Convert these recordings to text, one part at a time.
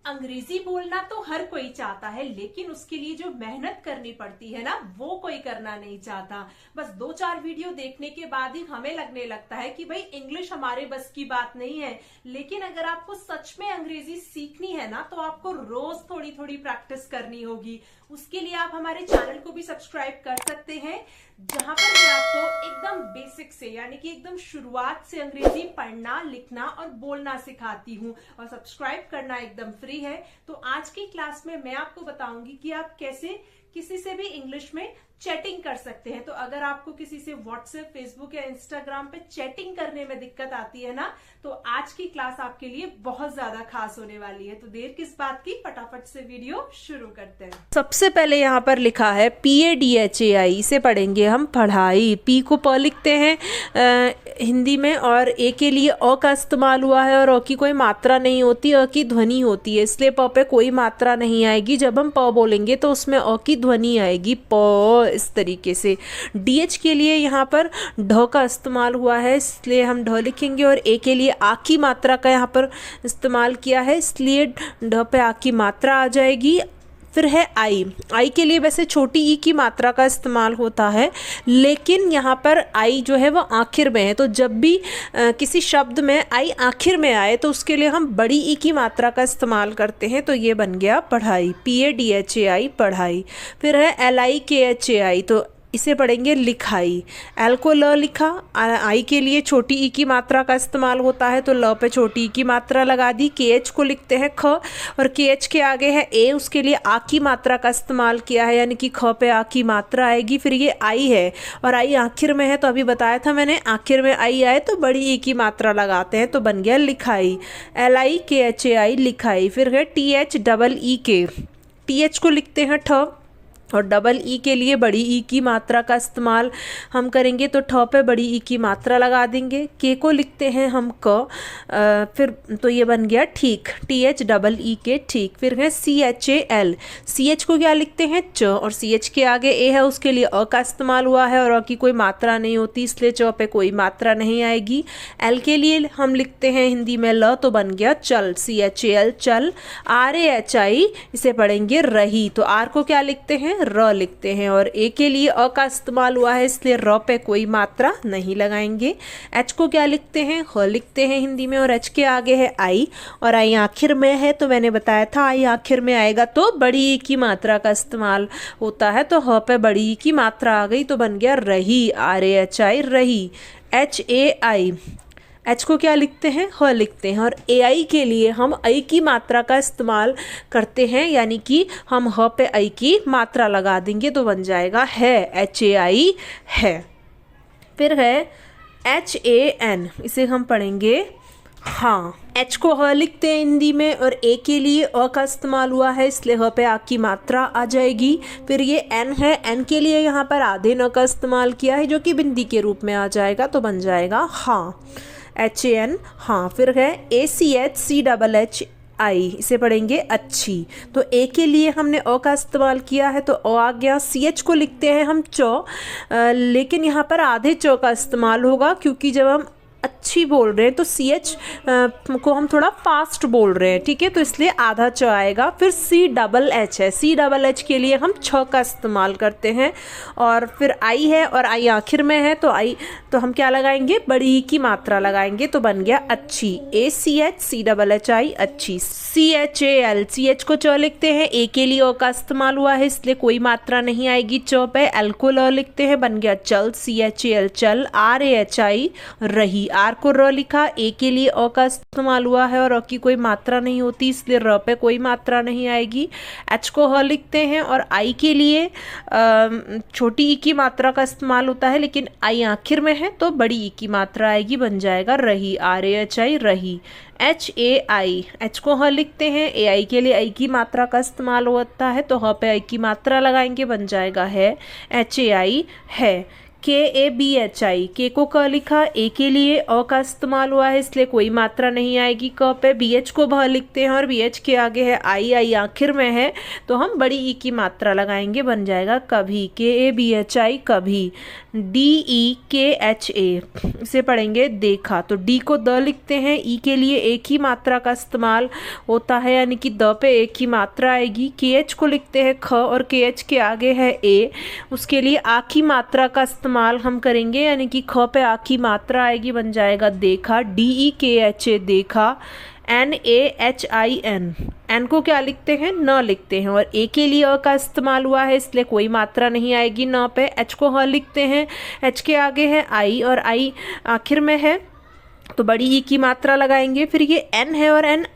अंग्रेजी बोलना तो हर कोई चाहता है, लेकिन उसके लिए जो मेहनत करनी पड़ती है ना, वो कोई करना नहीं चाहता। बस 2-4 वीडियो देखने के बाद ही हमें लगने लगता है कि भाई इंग्लिश हमारे बस की बात नहीं है। लेकिन अगर आपको सच में अंग्रेजी सीखनी है ना, तो आपको रोज थोड़ी थोड़ी प्रैक्टिस करनी होगी। उसके लिए आप हमारे चैनल को भी सब्सक्राइब कर सकते हैं, जहां पर मैं आपको एकदम बेसिक से, यानी कि एकदम शुरुआत से अंग्रेजी पढ़ना, लिखना और बोलना सिखाती हूँ। और सब्सक्राइब करना एकदम फ्री है। तो आज की क्लास में मैं आपको बताऊंगी कि आप कैसे किसी से भी इंग्लिश में चैटिंग कर सकते हैं। तो अगर आपको किसी से व्हाट्सएप, फेसबुक या इंस्टाग्राम पे चैटिंग करने में दिक्कत आती है ना, तो आज की क्लास आपके लिए बहुत ज्यादा खास होने वाली है। तो देर किस बात की, फटाफट से वीडियो शुरू करते हैं। सबसे पहले यहाँ पर लिखा है PADHAI, इसे पढ़ेंगे हम पढ़ाई। P को प लिखते हैं हिंदी में, और ए के लिए अ का इस्तेमाल हुआ है, और अ की कोई मात्रा नहीं होती, अ की ध्वनि होती है, इसलिए प पे कोई मात्रा नहीं आएगी। जब हम प बोलेंगे तो उसमें अ की ध्वनि आएगी, प, इस तरीके से। DH के लिए यहाँ पर ढ का इस्तेमाल हुआ है, इसलिए हम ढ लिखेंगे, और ए के लिए आ की मात्रा का यहाँ पर इस्तेमाल किया है, इसलिए ढ पे आ की मात्रा आ जाएगी। फिर है आई के लिए वैसे छोटी ई की मात्रा का इस्तेमाल होता है, लेकिन यहाँ पर आई जो है वो आखिर में है। तो जब भी किसी शब्द में आई आखिर में आए तो उसके लिए हम बड़ी ई की मात्रा का इस्तेमाल करते हैं। तो ये बन गया पढ़ाई, PADHAI पढ़ाई। फिर है LIKHAI, तो इसे पढ़ेंगे लिखाई। एल को ल लिखा, आई के लिए छोटी ई की मात्रा का इस्तेमाल होता है, तो ल पे छोटी ई की मात्रा लगा दी। KH को लिखते हैं ख, और KH के आगे है ए, उसके लिए आ की मात्रा का इस्तेमाल किया है, यानी कि ख पे आ की मात्रा आएगी। फिर ये आई है, और आई आखिर में है, तो अभी बताया था मैंने, आखिर में आई आए तो बड़ी ई की मात्रा लगाते हैं, तो बन गया लिखाई, LIKHAI लिखाई। फिर है THEE, TH को लिखते हैं ठ, और डबल ई के लिए बड़ी ई की मात्रा का इस्तेमाल हम करेंगे, तो ठ पे बड़ी ई की मात्रा लगा देंगे। के को लिखते हैं हम क, फिर तो ये बन गया ठीक, THEE ठीक। फिर है CHAL, CH को क्या लिखते हैं च, और CH के आगे ए है, उसके लिए अ का इस्तेमाल हुआ है, और अ की कोई मात्रा नहीं होती, इसलिए च पे कोई मात्रा नहीं आएगी। एल के लिए हम लिखते हैं हिंदी में ल, तो बन गया चल, CHAL चल। RAHI, इसे पढ़ेंगे रही, तो आर को क्या लिखते हैं र लिखते हैं, और ए के लिए अ का इस्तेमाल हुआ है, इसलिए र पे कोई मात्रा नहीं लगाएंगे। एच को क्या लिखते हैं ह लिखते हैं हिंदी में, और एच के आगे है आई, और आई आखिर में है, तो मैंने बताया था आई आखिर में आएगा तो बड़ी ई की मात्रा का इस्तेमाल होता है, तो ह पे बड़ी ई की मात्रा आ गई, तो बन गया रही, RAHI रही। HAI, एच को क्या लिखते हैं ह लिखते हैं, और AI के लिए हम आई की मात्रा का इस्तेमाल करते हैं, यानी कि हम ह पे आई की मात्रा लगा देंगे, तो बन जाएगा है, HAI है। फिर है HAN, इसे हम पढ़ेंगे हाँ। एच को ह लिखते हैं हिंदी में, और ए के लिए अ का इस्तेमाल हुआ है, इसलिए ह पे आ की मात्रा आ जाएगी। फिर ये एन है, एन के लिए यहाँ पर आधे न का इस्तेमाल किया है, जो कि बिंदी के रूप में आ जाएगा, तो बन जाएगा हाँ, HAN हाँ। फिर है ACHCHHI, इसे पढ़ेंगे अच्छी, तो ए के लिए हमने अ का इस्तेमाल किया है, तो अ आ गया। CH को लिखते हैं हम च, लेकिन यहाँ पर आधे च का इस्तेमाल होगा, क्योंकि जब हम अच्छी बोल रहे हैं तो CH को हम थोड़ा फास्ट बोल रहे हैं, ठीक है, तो इसलिए आधा च आएगा। फिर CHH है, CHH के लिए हम छ का इस्तेमाल करते हैं, और फिर आई है, और आई आखिर में है, तो आई तो हम क्या लगाएंगे, बड़ी ई की मात्रा लगाएंगे, तो बन गया अच्छी, ACHCHHI अच्छी। CHAL, CH को च लिखते हैं, ए के लिए अ का इस्तेमाल हुआ है, इसलिए कोई मात्रा नहीं आएगी च पे। एल को ल लिखते हैं, बन गया चल, CHAL चल। RAHI रही, आर को र लिखा, ए के लिए अ का इस्तेमाल हुआ है, और अ की कोई मात्रा नहीं होती, इसलिए र पे कोई मात्रा नहीं आएगी। एच को ह लिखते हैं, और आई के लिए छोटी ई की मात्रा का इस्तेमाल होता है, लेकिन आई आखिर में है, तो बड़ी ई की मात्रा आएगी, बन जाएगा रही, RAHI रही। HAI, एच को ह लिखते हैं, AI के लिए आई की मात्रा का इस्तेमाल होता है, तो ह पे आई की मात्रा लगाएंगे, बन जाएगा है, HAI है। KABHI, के को क लिखा, ए के लिए अ का इस्तेमाल हुआ है इसलिए कोई मात्रा नहीं आएगी क पे। BH को भ लिखते हैं और BH के आगे है आई आखिर में है तो हम बड़ी ई की मात्रा लगाएंगे, बन जाएगा कभी, KABHI कभी। DEKHA इसे पढ़ेंगे देखा, तो डी को द लिखते हैं, ई के लिए एक ही मात्रा का इस्तेमाल होता है यानी कि द पे एक ही मात्रा आएगी। KH को लिखते हैं ख और KH के आगे है ए, उसके लिए आ की मात्रा का इस्तेमाल हम करेंगे यानी कि ख पे आ की मात्रा आएगी, बन जाएगा देखा। DEKHA देखा। NAHIN, एन को क्या लिखते हैं, न लिखते हैं और ए के लिए अ का इस्तेमाल हुआ है इसलिए कोई मात्रा नहीं आएगी न पे। एच को ह लिखते हैं, एच के आगे है आई और आई आखिर में है तो बड़ी ई की मात्रा लगाएंगे। फिर ये एन है और एन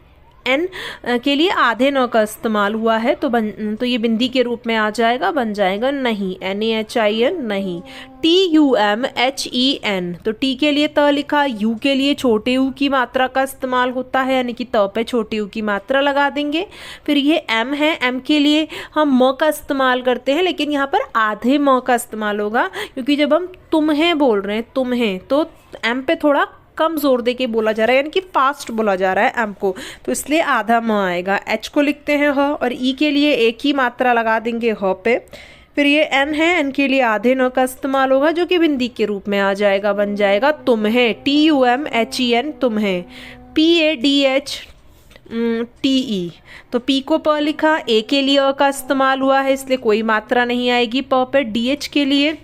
के लिए आधे न का इस्तेमाल हुआ है तो ये बिंदी के रूप में आ जाएगा, बन जाएगा नहीं, NAHIN नहीं। TUMHEN, तो टी के लिए त लिखा, यू के लिए छोटे यू की मात्रा का इस्तेमाल होता है यानी कि त पे छोटे यू की मात्रा लगा देंगे। फिर ये एम है, एम के लिए हम म का इस्तेमाल करते हैं लेकिन यहाँ पर आधे म का इस्तेमाल होगा क्योंकि जब हम तुम्हें बोल रहे हैं तुम्हें तो एम पे थोड़ा कम जोर दे के बोला जा रहा है यानी कि फास्ट बोला जा रहा है एम को, तो इसलिए आधा म आएगा। एच को लिखते हैं ह और ई के लिए एक ही मात्रा लगा देंगे ह पे। फिर ये एन है, एन के लिए आधे न का इस्तेमाल होगा जो कि बिंदी के रूप में आ जाएगा, बन जाएगा तुम्हें, TUMHEN तुम्हें। PADHTE, तो पी को प लिखा, ए के लिए अ का इस्तेमाल हुआ है इसलिए कोई मात्रा नहीं आएगी प पे। DH के लिए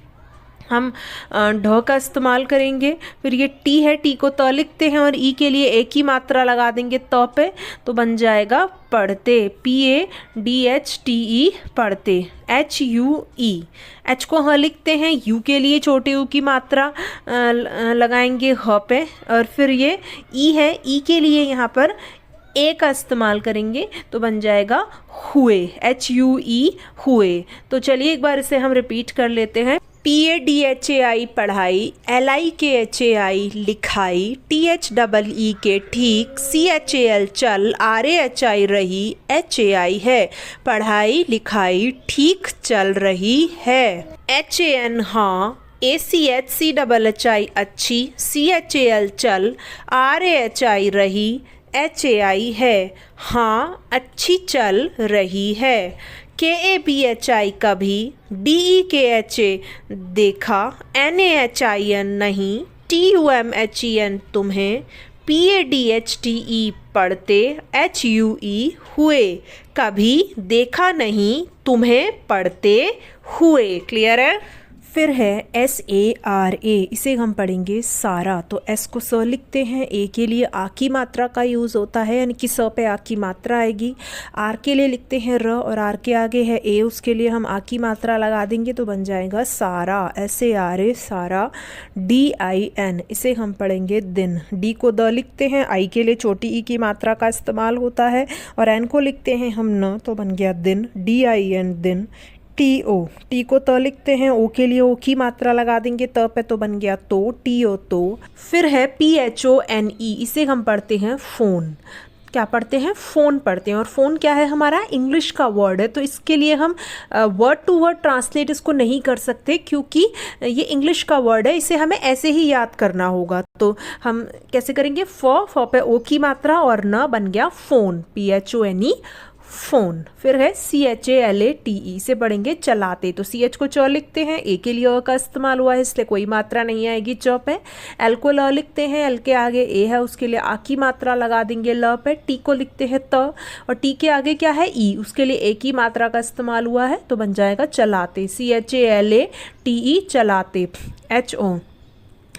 हम ढ का इस्तेमाल करेंगे। फिर ये टी है, टी को त लिखते हैं और ई के लिए एक ही मात्रा लगा देंगे त पे तो बन जाएगा पढ़ते, PADHTE पढ़ते। HUE, एच को ह लिखते हैं, यू के लिए छोटे यू की मात्रा लगाएंगे ह पे और फिर ये ई है, ई के लिए यहाँ पर ए का इस्तेमाल करेंगे तो बन जाएगा हुए, HUE हुए। तो चलिए एक बार इसे हम रिपीट कर लेते हैं। PADHAI पढ़ाई, LIKHAI लिखाई, THEE ठीक, CHAL चल, RAHI रही, HAI है पढ़ाई लिखाई ठीक चल रही है। HAN हाँ, ACHCHHI अच्छी, CHAL चल, RAHI रही, HAI है हाँ अच्छी चल रही है। KABHI कभी, DEKHA देखा, NAHIN नहीं, TUMHEN तुम्हें, PADHTE पढ़ते, HUE हुए, कभी देखा नहीं तुम्हें पढ़ते हुए। क्लियर है। फिर है SARA, इसे हम पढ़ेंगे सारा, तो एस को स लिखते हैं, ए के लिए आ की मात्रा का यूज़ होता है यानी कि स पे आ की मात्रा आएगी। आर के लिए लिखते हैं र और आर के आगे है ए, उसके लिए हम आ की मात्रा लगा देंगे तो बन जाएगा सारा, SARA सारा। DIN, इसे हम पढ़ेंगे दिन, डी को द लिखते हैं, आई के लिए छोटी ई की मात्रा का इस्तेमाल होता है और एन को लिखते हैं हम न तो बन गया दिन, DIN दिन। TO, टी को त लिखते हैं, ओ के लिए ओ की मात्रा लगा देंगे त पे तो बन गया तो, TO तो। फिर है PHONE, इसे हम पढ़ते हैं फ़ोन। क्या पढ़ते हैं, फ़ोन पढ़ते हैं और फ़ोन क्या है हमारा इंग्लिश का वर्ड है तो इसके लिए हम वर्ड टू वर्ड ट्रांसलेट इसको नहीं कर सकते क्योंकि ये इंग्लिश का वर्ड है, इसे हमें ऐसे ही याद करना होगा। तो हम कैसे करेंगे, फ पे ओ की मात्रा और न बन गया फ़ोन, PHONE फ़ोन। फिर है CHALATE, से पढ़ेंगे चलाते, तो CH को च लिखते हैं, ए के लिए अ का इस्तेमाल हुआ है इसलिए कोई मात्रा नहीं आएगी च पे। एल को ल लिखते हैं, एल के आगे ए है उसके लिए आ की मात्रा लगा देंगे ल पे। टी को लिखते हैं त और टी के आगे क्या है ई, उसके लिए ए की मात्रा का इस्तेमाल हुआ है तो बन जाएगा चलाते, CHALATE चलाते। HO,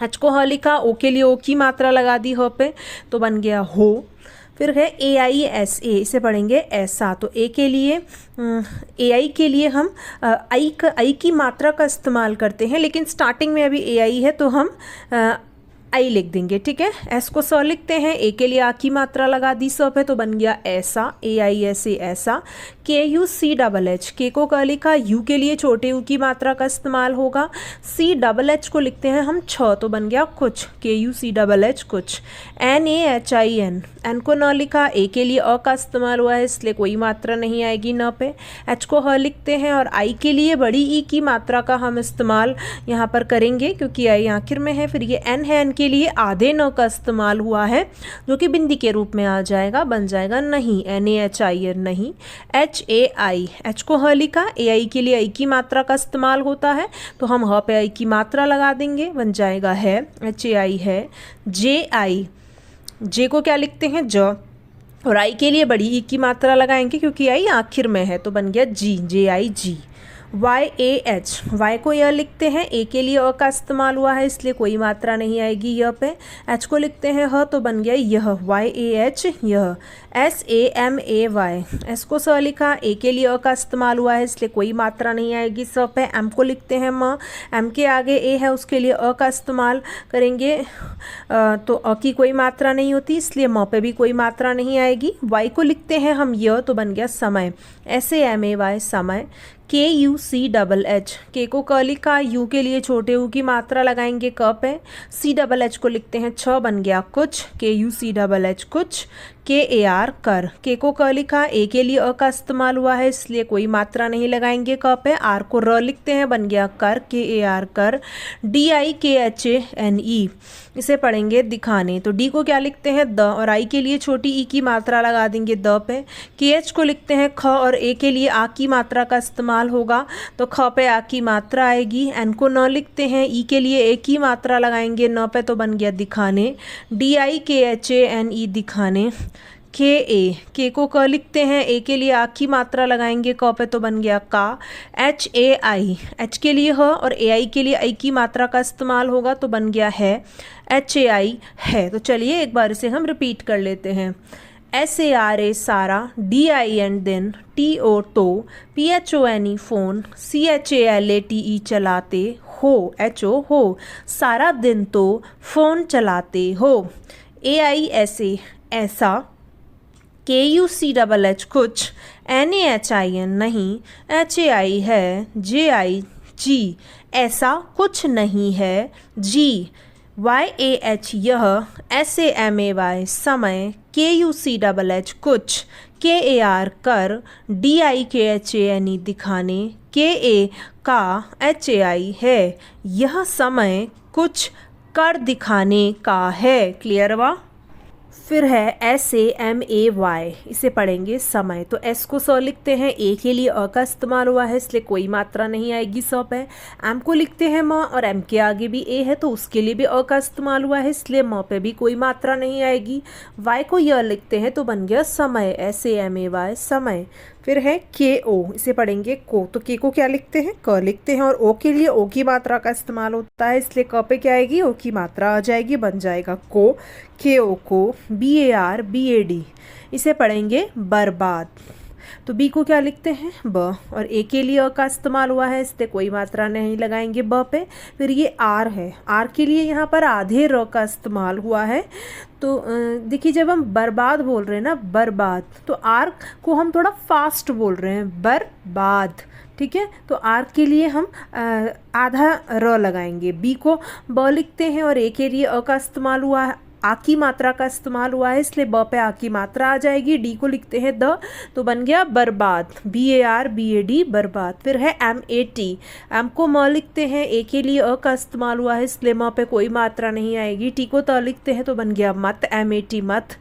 एच को ह लिखा, ओ के लिए ओ की मात्रा लगा दी ह पे तो बन गया हो। फिर है AISA, इसे पढ़ेंगे ऐसा, तो ए के लिए AI के लिए हम आई की मात्रा का इस्तेमाल करते हैं लेकिन स्टार्टिंग में अभी AI है तो हम आई लिख देंगे, ठीक है। एस को स लिखते हैं, ए के लिए आ की मात्रा लगा दी स पे तो बन गया ऐसा, ए आई एस ए ऐसा। K U C double H, के को क लिखा, यू के लिए छोटे यू की मात्रा का इस्तेमाल होगा। सी डबल एच को लिखते हैं हम छ तो बन गया कुछ, K U C double H कुछ। N A H I N, N को न लिखा, ए के लिए अ का इस्तेमाल हुआ है इसलिए कोई मात्रा नहीं आएगी न पे। एच को ह लिखते हैं और आई के लिए बड़ी ई की मात्रा का हम इस्तेमाल यहाँ पर करेंगे क्योंकि आई आखिर में है। फिर ये एन है, एन के लिए आधे न का इस्तेमाल हुआ है जो कि बिंदी के रूप में आ जाएगा, बन जाएगा नहीं, N A H I N नहीं। एच ए आई, एच को ह लिखा, ए आई के लिए आई की मात्रा का इस्तेमाल होता है तो हम ह पे आई की मात्रा लगा देंगे, बन जाएगा है, एच ए आई है। जे आई, जे को क्या लिखते हैं ज, और आई के लिए बड़ी ई की मात्रा लगाएंगे क्योंकि आई आखिर में है तो बन गया जी, जे I ji. Y A H, Y को यह लिखते हैं, ए के लिए अ का इस्तेमाल हुआ है इसलिए कोई मात्रा नहीं आएगी यह पे। एच को लिखते हैं ह तो बन गया यह, वाई ए एच यह। S A M A Y, S को स लिखा, ए के लिए अ का इस्तेमाल हुआ है इसलिए कोई मात्रा नहीं आएगी स पे। एम को लिखते हैं म, एम के आगे ए है उसके लिए अ का इस्तेमाल करेंगे तो अ की कोई मात्रा नहीं होती इसलिए म पे भी कोई मात्रा नहीं आएगी। वाई को लिखते हैं हम य तो बन गया समय, S A M A Y समय। K U C double H, के को क लिखा, यू के लिए छोटे यू की मात्रा लगाएंगे क पे। सी डबल एच को लिखते हैं छ बन गया कुछ, K U C double H कुछ। के ए आर कर, के को क लिखा, ए के लिए अ का इस्तेमाल हुआ है इसलिए कोई मात्रा नहीं लगाएंगे क पे। आर को र लिखते हैं, बन गया कर, के ए आर कर। डी आई के एच ए एन ई, इसे पढ़ेंगे दिखाने तो डी को क्या लिखते हैं द, और आई के लिए छोटी ई की मात्रा लगा देंगे द पे। के एच को लिखते हैं ख, और ए के लिए आ की मात्रा का इस्तेमाल होगा तो ख पे आ की मात्रा आएगी। एन को न लिखते हैं, ई के लिए ए की मात्रा लगाएंगे न पे तो बन गया दिखाने, डी आई के एच ए एन ई दिखाने। के ए, के को क लिखते हैं, ए के लिए आ की मात्रा लगाएंगे क पे तो बन गया का। एच ए आई, एच के लिए ह और ए आई के लिए आई की मात्रा का इस्तेमाल होगा तो बन गया है, एच ए आई है। तो चलिए एक बार इसे हम रिपीट कर लेते हैं। एस ए आर ए सारा, डी आई एन दिन, टी ओ टो, P H O N E phone, C H A L A T E चलाते हो, एच ओ हो, सारा दिन तो फोन चलाते हो। ए आई एस ए ऐसा, K U C double H कुछ, N A H I N नहीं, एच ए आई है, जे आई जी ऐसा कुछ नहीं है जी। वाई ए एच यह, S A M A Y समय, K U C double H कुछ, के ए आर कर, डी आई के एच ए एन ई दिखाने, के ए का, एच ए आई है, यह समय कुछ कर दिखाने का है। क्लियर हुआ? फिर है S A M A Y, इसे पढ़ेंगे समय तो एस को स लिखते हैं, ए के लिए अ का इस्तेमाल हुआ है इसलिए कोई मात्रा नहीं आएगी स पे। एम को लिखते हैं म, और एम के आगे भी ए है तो उसके लिए भी अ का इस्तेमाल हुआ है इसलिए म पे भी कोई मात्रा नहीं आएगी। वाई को यह लिखते हैं तो बन गया समय, S A M A Y समय। फिर है के ओ, इसे पढ़ेंगे को तो के को क्या लिखते हैं क लिखते हैं, और ओ के लिए ओ की मात्रा का इस्तेमाल होता है इसलिए क पे क्या आएगी ओ की मात्रा आ जाएगी, बन जाएगा को, के ओ को। B A R B A D, इसे पढ़ेंगे बर्बाद तो बी को क्या लिखते हैं ब, और ए के लिए अ का इस्तेमाल हुआ है इसलिए कोई मात्रा नहीं लगाएंगे ब पे। फिर ये आर है, आर के लिए यहाँ पर आधे र का इस्तेमाल हुआ है तो देखिए जब हम बर्बाद बोल रहे हैं ना बर्बाद, तो आर को हम थोड़ा फास्ट बोल रहे हैं बर्बाद, ठीक है। तो आर के लिए हम आधा र लगाएंगे। बी को ब लिखते हैं और ए के लिए अ का इस्तेमाल हुआ है, आ की मात्रा का इस्तेमाल हुआ है इसलिए ब पे आ की मात्रा आ जाएगी। डी को लिखते हैं द तो बन गया बर्बाद, B A R B A D बर्बाद। फिर है एम ए टी, एम को म लिखते हैं, ए के लिए अ का इस्तेमाल हुआ है इसलिए म पे कोई मात्रा नहीं आएगी। टी को त लिखते हैं तो बन गया मत, एम ए टी मत।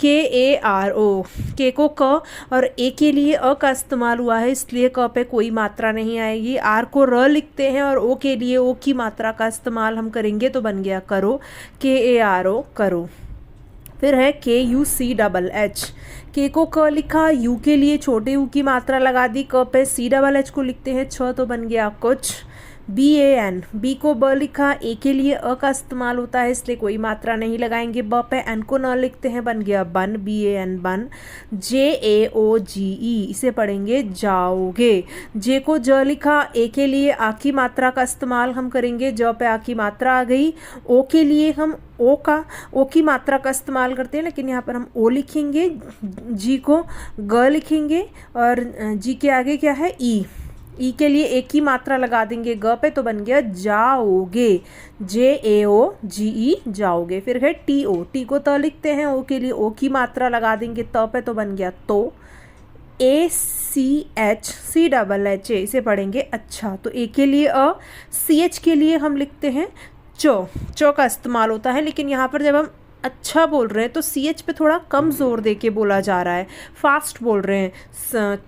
के ए आर ओ, के को क और ए के लिए अ का इस्तेमाल हुआ है इसलिए क पे कोई मात्रा नहीं आएगी। आर को र लिखते हैं और ओ के लिए ओ की मात्रा का इस्तेमाल हम करेंगे तो बन गया करो, के ए आर ओ करो। फिर है के यू सी डबल एच, के को क लिखा, यू के लिए छोटे यू की मात्रा लगा दी क पे, सी डबल एच को लिखते हैं छ तो बन गया कुछ। BAN, बी को ब लिखा, ए के लिए अ का इस्तेमाल होता है इसलिए कोई मात्रा नहीं लगाएंगे ब पे, एन को न लिखते हैं, बन गया बन, BAN बन। JAOGE, इसे पढ़ेंगे जाओगे। जे को ज लिखा, ए के लिए आ की मात्रा का इस्तेमाल हम करेंगे, ज पे आ की मात्रा आ गई। ओ के लिए हम ओ की मात्रा का इस्तेमाल करते हैं, लेकिन यहाँ पर हम ओ लिखेंगे, जी को ग लिखेंगे और जी के आगे क्या है ई के लिए एक ही मात्रा लगा देंगे ग पे, तो बन गया जाओगे, JAOGE जाओगे। फिर है टी को त लिखते हैं, ओ के लिए ओ की मात्रा लगा देंगे त पे, तो बन गया तो। ACH इसे पढ़ेंगे अच्छा, तो ए के लिए अ, CH के लिए हम लिखते हैं चो का इस्तेमाल होता है, लेकिन यहाँ पर जब हम अच्छा बोल रहे हैं तो CH पे थोड़ा कम जोर दे के बोला जा रहा है, फास्ट बोल रहे हैं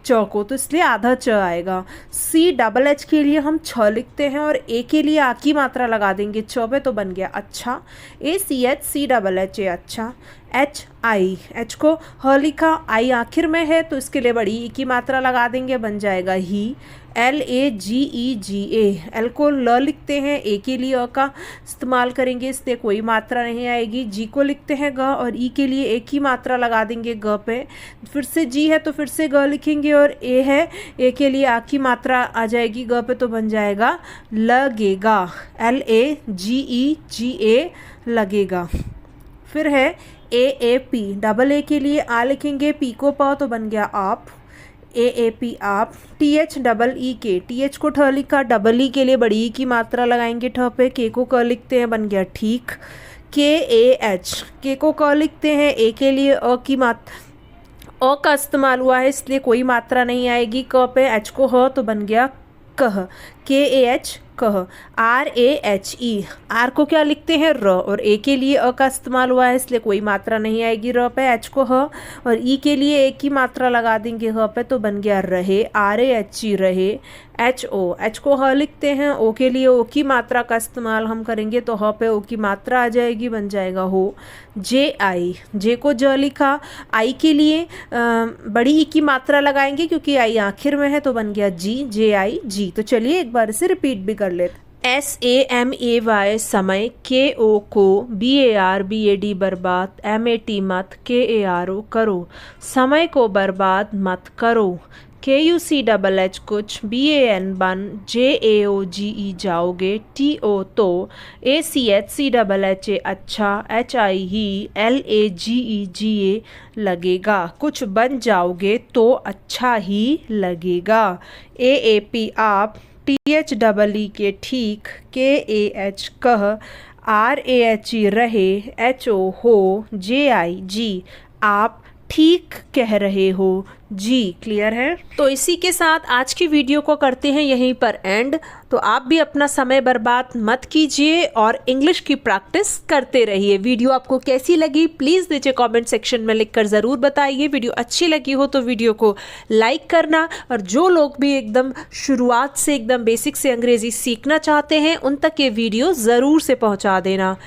च को, तो इसलिए आधा च आएगा। CH के लिए हम छ लिखते हैं और ए के लिए आ की मात्रा लगा देंगे च पे, तो बन गया अच्छा, ACH अच्छा। एच को ह लिखा, आई आखिर में है तो इसके लिए बड़ी ई की मात्रा लगा देंगे, बन जाएगा ही। LAGEGA, एल को ल लिखते हैं, ए के लिए अ का इस्तेमाल करेंगे इसलिए कोई मात्रा नहीं आएगी। जी को लिखते हैं ग और ई के लिए एक ही मात्रा लगा देंगे ग पे। फिर से जी है तो फिर से ग लिखेंगे और ए है, ए के लिए आ की मात्रा आ जाएगी ग पे, तो बन जाएगा लगेगा, LAGEGA लगेगा। फिर है AAP, डबल ए के लिए आ लिखेंगे, पी को प, तो बन गया आप, AAP आप। TH को ठ लिखा, डबल ई के लिए बड़ी ई की मात्रा लगाएंगे ठ पे, के को क लिखते हैं, बन गया ठीक। KAH, के को क लिखते हैं, ए के लिए अ की मात्रा अ का इस्तेमाल हुआ है इसलिए कोई मात्रा नहीं आएगी क पे, एच को ह, तो बन गया कह, KAH कह। RAHE, आर को क्या लिखते हैं र, और ए के लिए अ का इस्तेमाल हुआ है इसलिए कोई मात्रा नहीं आएगी र पे, एच को ह और ई के लिए एक ही मात्रा लगा देंगे ह पे, तो बन गया रहे, RAHE रहे। एच को ह लिखते हैं, ओ के लिए ओ की मात्रा का इस्तेमाल हम करेंगे तो ह पे ओ की मात्रा आ जाएगी, बन जाएगा हो। जे को ज लिखा, आई के लिए बड़ी ई की मात्रा लगाएंगे क्योंकि आई आखिर में है, तो बन गया JIG। तो चलिए एक बार इसे रिपीट भी कर लेते। SAMAY समय, KO को, BAD बर्बाद, MAT मत, KARO करो, समय को बर्बाद मत करो। KUCHH कुछ, BAN बन, JAOGE जाओगे, TO तो, ACHCHA अच्छा, HI ही, LAGEGA लगेगा, कुछ बन जाओगे तो अच्छा ही लगेगा। AAP आप, THEE के ठीक, KAH कह, RAHE रहे, HO हो, JIG आप ठीक कह रहे हो जी। क्लियर है? तो इसी के साथ आज की वीडियो को करते हैं यहीं पर एंड। तो आप भी अपना समय बर्बाद मत कीजिए और इंग्लिश की प्रैक्टिस करते रहिए। वीडियो आपको कैसी लगी प्लीज़ नीचे कमेंट सेक्शन में लिखकर ज़रूर बताइए। वीडियो अच्छी लगी हो तो वीडियो को लाइक करना, और जो लोग भी एकदम शुरुआत से एकदम बेसिक से अंग्रेज़ी सीखना चाहते हैं उन तक ये वीडियो ज़रूर से पहुँचा देना।